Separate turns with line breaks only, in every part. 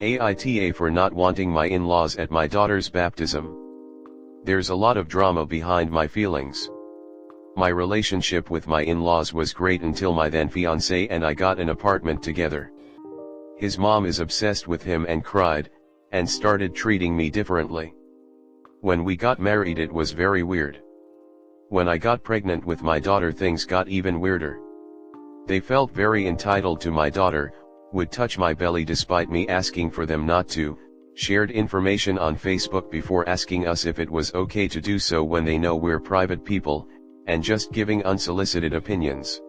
AITA for not wanting my in-laws at my daughter's baptism. There's a lot of drama behind my feelings. My relationship with my in-laws was great until my then fiancé and I got an apartment together. His mom is obsessed with him and cried, and started treating me differently. When we got married it was very weird. When I got pregnant with my daughter things got even weirder. They felt very entitled to my daughter, would touch my belly despite me asking for them not to, shared information on Facebook before asking us if it was okay to do so when they know we're private people, and just giving unsolicited opinions.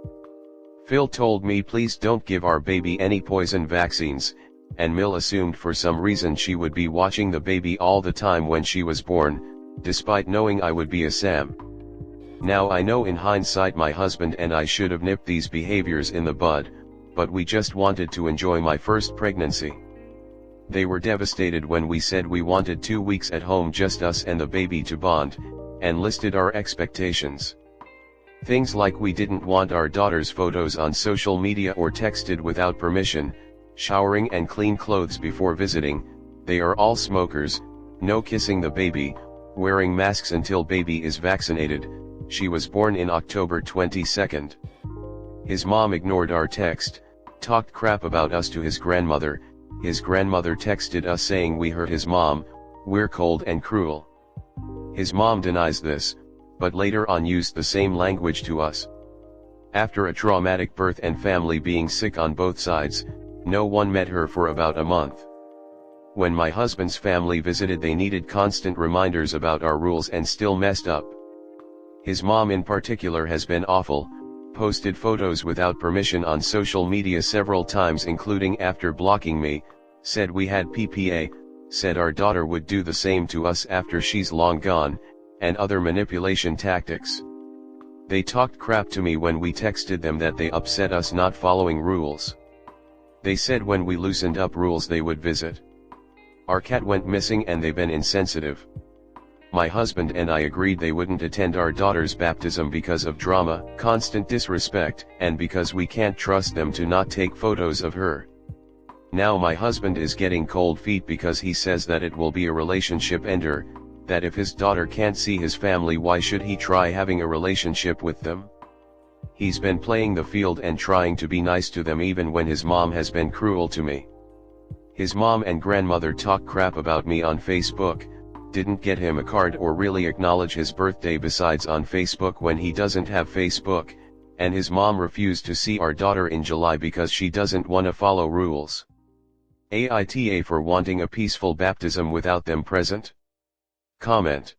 Phil told me please don't give our baby any poison vaccines, and Mill assumed for some reason she would be watching the baby all the time when she was born, despite knowing I would be a Sam. Now I know in hindsight my husband and I should have nipped these behaviors in the bud, but we just wanted to enjoy my first pregnancy. They were devastated when we said we wanted 2 weeks at home just us and the baby to bond, and listed our expectations. Things like we didn't want our daughter's photos on social media or texted without permission, showering and clean clothes before visiting, they are all smokers, no kissing the baby, wearing masks until baby is vaccinated. She was born in October 22nd. His mom ignored our text, talked crap about us to his grandmother texted us saying we hurt his mom, we're cold and cruel. His mom denies this, but later on used the same language to us. After a traumatic birth and family being sick on both sides, no one met her for about a month. When my husband's family visited they needed constant reminders about our rules and still messed up. His mom in particular has been awful, posted photos without permission on social media several times including after blocking me, said we had PPA, said our daughter would do the same to us after she's long gone, and other manipulation tactics. They talked crap to me when we texted them that they upset us not following rules. They said when we loosened up rules they would visit. Our cat went missing and they've been insensitive. My husband and I agreed they wouldn't attend our daughter's baptism because of drama, constant disrespect, and because we can't trust them to not take photos of her. Now my husband is getting cold feet because he says that it will be a relationship ender, that if his daughter can't see his family why should he try having a relationship with them? He's been playing the field and trying to be nice to them even when his mom has been cruel to me. His mom and grandmother talk crap about me on Facebook, didn't get him a card or really acknowledge his birthday besides on Facebook when he doesn't have Facebook, and his mom refused to see our daughter in July because she doesn't wanna follow rules. AITA for wanting a peaceful baptism without them present? Comment.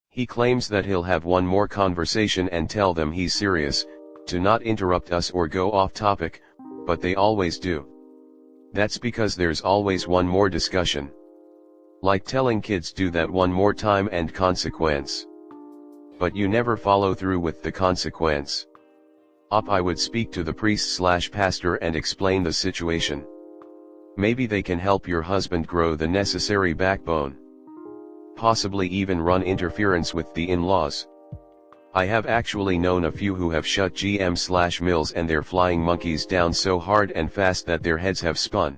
He claims that he'll have one more conversation and tell them he's serious, to not interrupt us or go off topic, but they always do. That's because there's always one more discussion. Like telling kids do that one more time and consequence. But you never follow through with the consequence. I would speak to the priest/pastor and explain the situation. Maybe they can help your husband grow the necessary backbone. Possibly even run interference with the in-laws. I have actually known a few who have shut GM/Mills and their flying monkeys down so hard and fast that their heads have spun.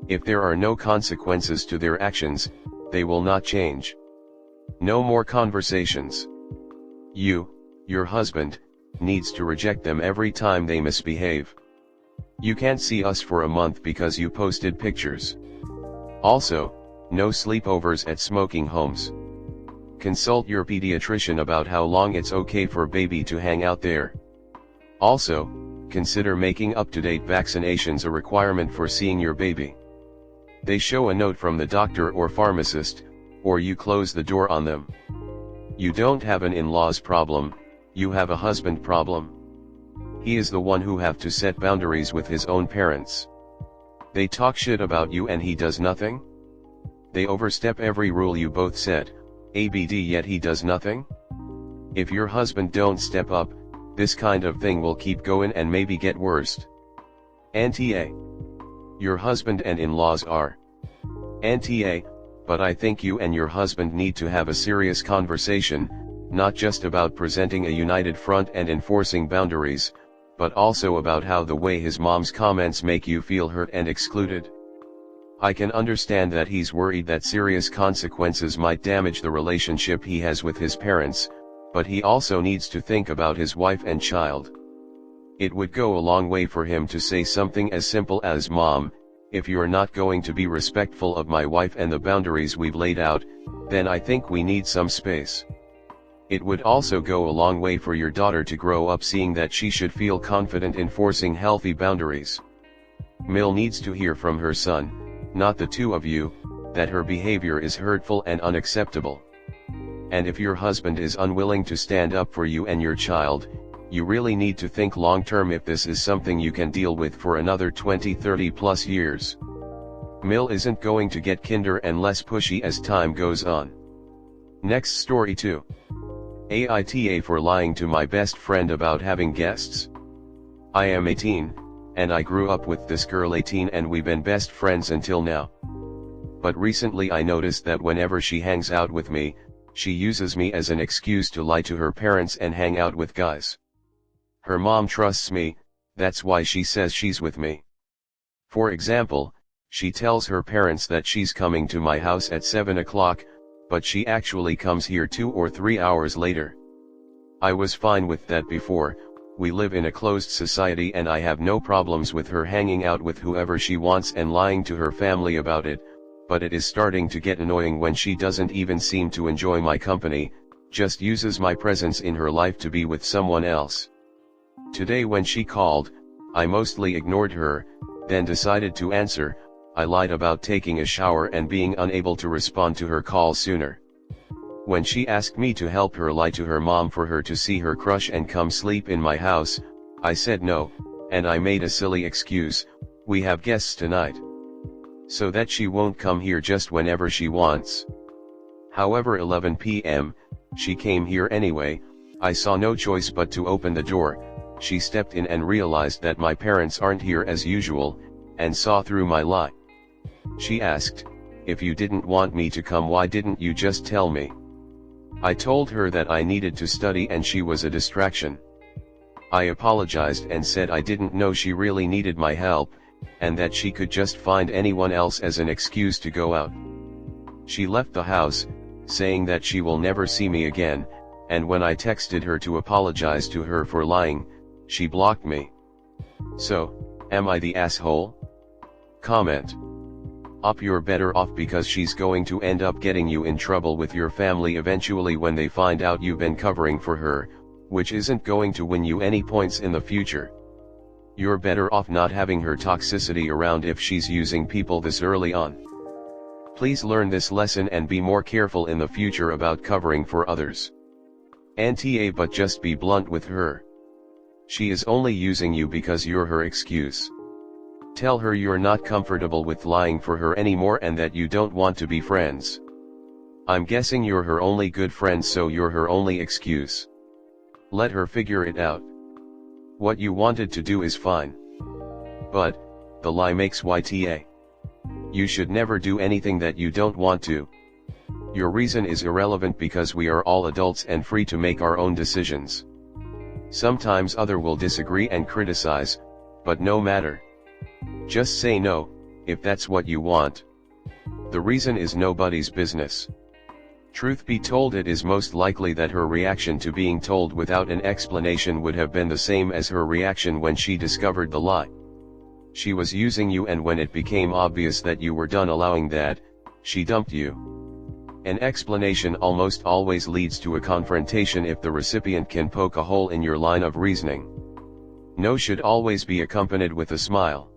If there are no consequences to their actions, they will not change. No more conversations. Your husband, needs to reject them every time they misbehave. You can't see us for a month because you posted pictures. Also, no sleepovers at smoking homes. Consult your pediatrician about how long it's okay for baby to hang out there. Also, consider making up-to-date vaccinations a requirement for seeing your baby. They show a note from the doctor or pharmacist, or you close the door on them. You don't have an in-laws problem, you have a husband problem. He is the one who have to set boundaries with his own parents. They talk shit about you and he does nothing? They overstep every rule you both set, ABD yet he does nothing? If your husband don't step up, this kind of thing will keep going and maybe get worse. Anti-A. Your husband and in-laws are anti-A, but I think you and your husband need to have a serious conversation, not just about presenting a united front and enforcing boundaries, but also about how the way his mom's comments make you feel hurt and excluded. I can understand that he's worried that serious consequences might damage the relationship he has with his parents, but he also needs to think about his wife and child. It would go a long way for him to say something as simple as, "Mom, if you're not going to be respectful of my wife and the boundaries we've laid out, then I think we need some space." It would also go a long way for your daughter to grow up seeing that she should feel confident in enforcing healthy boundaries. Mill needs to hear from her son, not the two of you, that her behavior is hurtful and unacceptable. And if your husband is unwilling to stand up for you and your child, you really need to think long-term if this is something you can deal with for another 20-30 plus years. Mill isn't going to get kinder and less pushy as time goes on. Next story 2. AITA for lying to my best friend about having guests. I am 18, and I grew up with this girl 18 and we've been best friends until now. But recently I noticed that whenever she hangs out with me, she uses me as an excuse to lie to her parents and hang out with guys. Her mom trusts me, that's why she says she's with me. For example, she tells her parents that she's coming to my house at 7 o'clock, but she actually comes here 2 or 3 hours later. I was fine with that before. We live in a closed society and I have no problems with her hanging out with whoever she wants and lying to her family about it, but it is starting to get annoying when she doesn't even seem to enjoy my company, just uses my presence in her life to be with someone else. Today when she called, I mostly ignored her, then decided to answer. I lied about taking a shower and being unable to respond to her call sooner. When she asked me to help her lie to her mom for her to see her crush and come sleep in my house, I said no, and I made a silly excuse, "We have guests tonight," so that she won't come here just whenever she wants. However, 11 p.m., she came here anyway. I saw no choice but to open the door. She stepped in and realized that my parents aren't here as usual, and saw through my lie. She asked, "If you didn't want me to come, why didn't you just tell me?" I told her that I needed to study and she was a distraction. I apologized and said I didn't know she really needed my help, and that she could just find anyone else as an excuse to go out. She left the house, saying that she will never see me again, and when I texted her to apologize to her for lying, she blocked me. So, am I the asshole? Comment. Op, you're better off because she's going to end up getting you in trouble with your family eventually when they find out you've been covering for her, which isn't going to win you any points in the future. You're better off not having her toxicity around if she's using people this early on. Please learn this lesson and be more careful in the future about covering for others. Anti-A, but just be blunt with her. She is only using you because you're her excuse. Tell her you're not comfortable with lying for her anymore and that you don't want to be friends. I'm guessing you're her only good friend, so you're her only excuse. Let her figure it out. What you wanted to do is fine. But, the lie makes YTA. You should never do anything that you don't want to. Your reason is irrelevant because we are all adults and free to make our own decisions. Sometimes other will disagree and criticize, but no matter. Just say no, if that's what you want. The reason is nobody's business. Truth be told, it is most likely that her reaction to being told without an explanation would have been the same as her reaction when she discovered the lie. She was using you, and when it became obvious that you were done allowing that, she dumped you. An explanation almost always leads to a confrontation if the recipient can poke a hole in your line of reasoning. No should always be accompanied with a smile.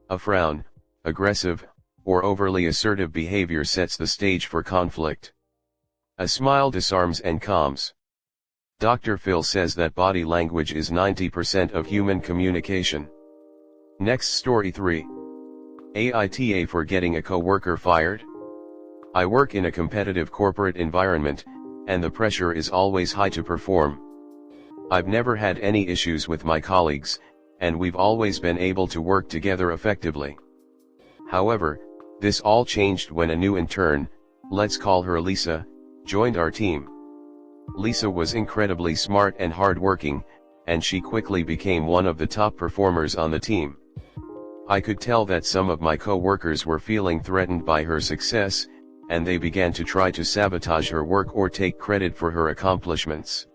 A frown, aggressive, or overly assertive behavior sets the stage for conflict. A smile disarms and calms. Dr. Phil says that body language is 90% of human communication. Next story 3. AITA for getting a coworker fired. I work in a competitive corporate environment, and the pressure is always high to perform. I've never had any issues with my colleagues, and we've always been able to work together effectively. However, this all changed when a new intern, let's call her Lisa, joined our team. Lisa was incredibly smart and hardworking, and she quickly became one of the top performers on the team. I could tell that some of my co-workers were feeling threatened by her success, and they began to try to sabotage her work or take credit for her accomplishments.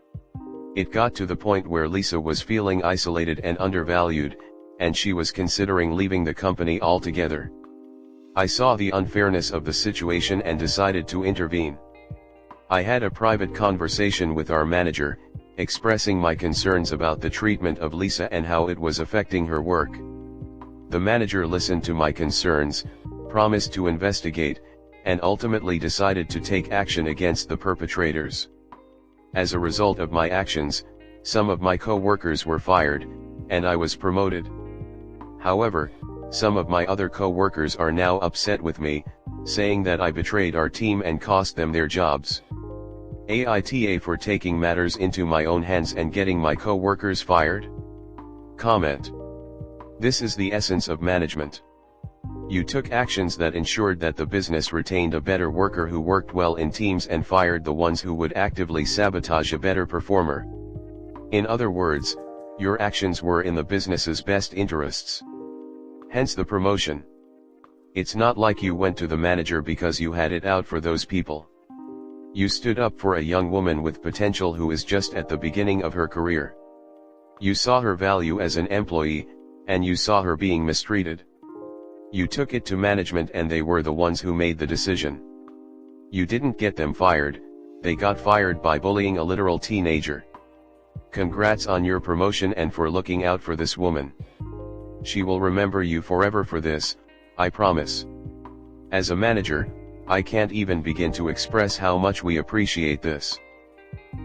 It got to the point where Lisa was feeling isolated and undervalued, and she was considering leaving the company altogether. I saw the unfairness of the situation and decided to intervene. I had a private conversation with our manager, expressing my concerns about the treatment of Lisa and how it was affecting her work. The manager listened to my concerns, promised to investigate, and ultimately decided to take action against the perpetrators. As a result of my actions, some of my co-workers were fired, and I was promoted. However, some of my other co-workers are now upset with me, saying that I betrayed our team and cost them their jobs. AITA for taking matters into my own hands and getting my co-workers fired? Comment. This is the essence of management. You took actions that ensured that the business retained a better worker who worked well in teams and fired the ones who would actively sabotage a better performer. In other words, your actions were in the business's best interests. Hence the promotion. It's not like you went to the manager because you had it out for those people. You stood up for a young woman with potential who is just at the beginning of her career. You saw her value as an employee, and you saw her being mistreated. You took it to management and they were the ones who made the decision. You didn't get them fired, they got fired by bullying a literal teenager. Congrats on your promotion and for looking out for this woman. She will remember you forever for this, I promise. As a manager, I can't even begin to express how much we appreciate this.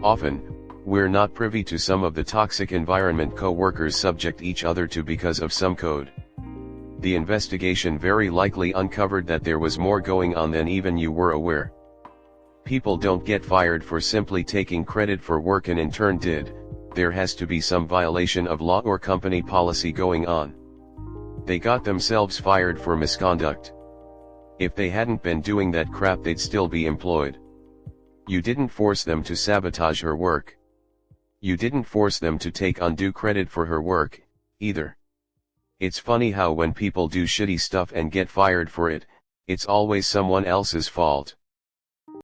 Often, we're not privy to some of the toxic environment co-workers subject each other to because of some code. The investigation very likely uncovered that there was more going on than even you were aware. People don't get fired for simply taking credit for work an intern did, there has to be some violation of law or company policy going on. They got themselves fired for misconduct. If they hadn't been doing that crap they'd still be employed. You didn't force them to sabotage her work. You didn't force them to take undue credit for her work, either. It's funny how when people do shitty stuff and get fired for it, it's always someone else's fault.